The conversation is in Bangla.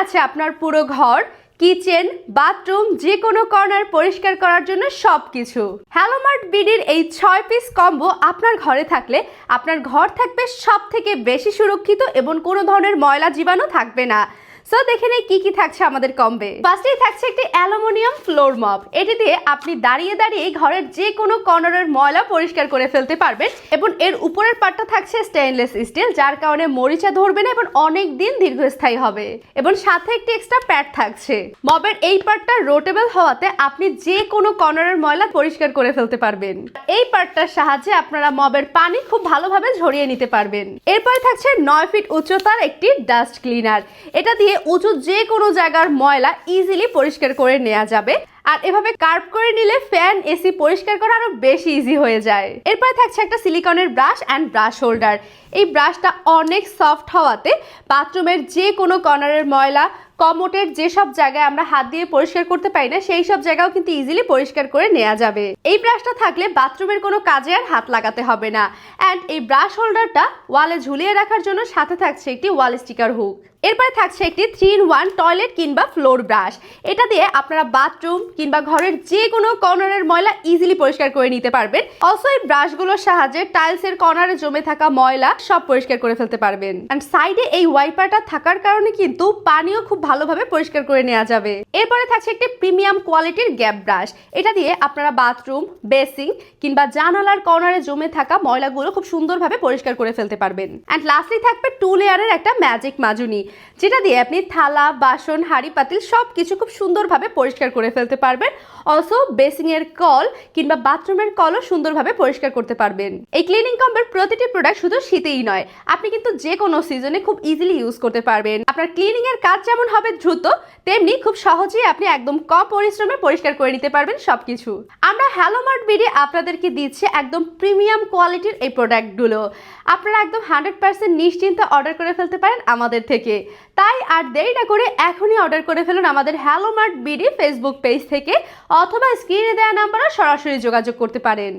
আছে আপনার পুরো ঘর, কিচেন, বাথরুম, যে কোনো কর্নার পরিষ্কার করার জন্য সবকিছু। হ্যালো মার্ট বিডির এই 6 পিস কম্বো আপনার ঘরে থাকলে আপনার ঘর থাকবে সব থেকে বেশি সুরক্ষিত এবং কোনো ধরনের ময়লা জীবাণু থাকবে না। সো দেখে নেই কি কি থাকছে আমাদের কম্বে। ফার্স্টেই থাকছে একটি অ্যালুমিনিয়াম ফ্লোর মপ। এটি দিয়ে আপনি দাঁড়িয়ে দাঁড়িয়ে ঘরের যে কোনো কর্নারের ময়লা পরিষ্কার করে ফেলতে পারবেন এবং এর উপরের পার্টটা থাকছে স্টেইনলেস স্টিল, যার কারণে মরিচা ধরবে না এবং অনেক দিন দীর্ঘস্থায়ী হবে। এবং সাথে একটি এক্সট্রা প্যাড থাকছে। মবের এই পার্টটা রোটেবল হওয়াতে আপনি যে কোনো কর্নারের ময়লা পরিষ্কার করে ফেলতে পারবেন। এই পার্টটার সাহায্যে আপনারা মবের পানি খুব ভালোভাবে ঝরিয়ে নিতে পারবেন। এরপরে থাকছে 9 ফিট উচ্চতার একটি ডাস্ট ক্লিনার। এটা দিয়ে উঁচু যে কোনো জায়গার ময়লা ইজিলি পরিষ্কার করে নেওয়া যাবে। আর এভাবে কার্ভ করে নিলে ফ্যান, এসি পরিষ্কার করা আরো বেশি ইজি হয়ে যায়। এরপরে থাকছে একটা সিলিকনের ব্রাশ অ্যান্ড ব্রাশ হোল্ডার। এই ব্রাশটা অনেক সফট হওয়াতে বাথরুমের যে কোনো কর্নারের ময়লা, কমোটের যেসব জায়গায় আমরা হাত দিয়ে পরিষ্কার করতে পারি না সেই সব জায়গাও কিন্তু ইজিলি পরিষ্কার করে নেওয়া যাবে। এই ব্রাশটা থাকলে বাথরুমের কোনো কাজে আর হাত লাগাতে হবে না। অ্যান্ড এই ব্রাশ হোল্ডারটা ওয়ালে ঝুলিয়ে রাখার জন্য সাথে থাকছে একটি ওয়াল স্টিকার হুক। এরপরে থাকছে একটি 3-in-1 টয়লেট কিংবা ফ্লোর ব্রাশ। এটা দিয়ে আপনারা বাথরুম কিংবা ঘরের যে কোনো কর্নারের ময়লা ইজিলি পরিষ্কার করে নিতে পারবেন। অলসো এই ব্রাশগুলোর সাহায্যে টাইলসের কর্নারে জমে থাকা ময়লা সব পরিষ্কার করে ফেলতে পারবেন। এন্ড সাইডে এই ওয়াইপারটা থাকার কারণে কিন্তু পানিও খুব ভালোভাবে পরিষ্কার করে নেওয়া যাবে। এরপরে থাকছে একটি প্রিমিয়াম কোয়ালিটির গ্যাপ ব্রাশ। এটা দিয়ে আপনারা বাথরুম, বেসিং কিংবা জানালার কর্নারে জমে থাকা ময়লাগুলো খুব সুন্দরভাবে পরিষ্কার করে ফেলতে পারবেন। এন্ড লাস্টলি থাকবে 2 লেয়ারের একটা ম্যাজিক মাজুনি, যেটা দিয়ে আপনি থালা, বাসন, হাঁড়ি পাতিল সবকিছু খুব সুন্দরভাবে পরিষ্কার করে ফেলতে পারবেন। অলসো বেসিং এর কল কিংবা বাথরুমের কলও সুন্দরভাবে পরিষ্কার করতে পারবেন। এই ক্লিনিং কম্বের প্রতিটি প্রোডাক্ট শুধু শীতেই নয়, আপনি কিন্তু যে কোনো সিজনে খুব ইজিলি ইউজ করতে পারবেন। আপনার ক্লিনিং এর কাজ যেমন হবে দ্রুত, তেমনি খুব সহজেই আপনি একদম কম পরিশ্রমে পরিষ্কার করে নিতে পারবেন সবকিছু। আমরা হ্যালো মার্ট বিডি আপনাদেরকে দিচ্ছি একদম প্রিমিয়াম কোয়ালিটির এই প্রোডাক্টগুলো। আপনারা একদম 100% নিশ্চিন্তে অর্ডার করে ফেলতে পারেন আমাদের থেকে। তাই আর দেরি না করে এখনই অর্ডার করে ফেলুন আমাদের hello mart BD Facebook page থেকে, অথবা স্ক্রিনে দেওয়া নাম্বারে সরাসরি যোগাযোগ করতে পারেন।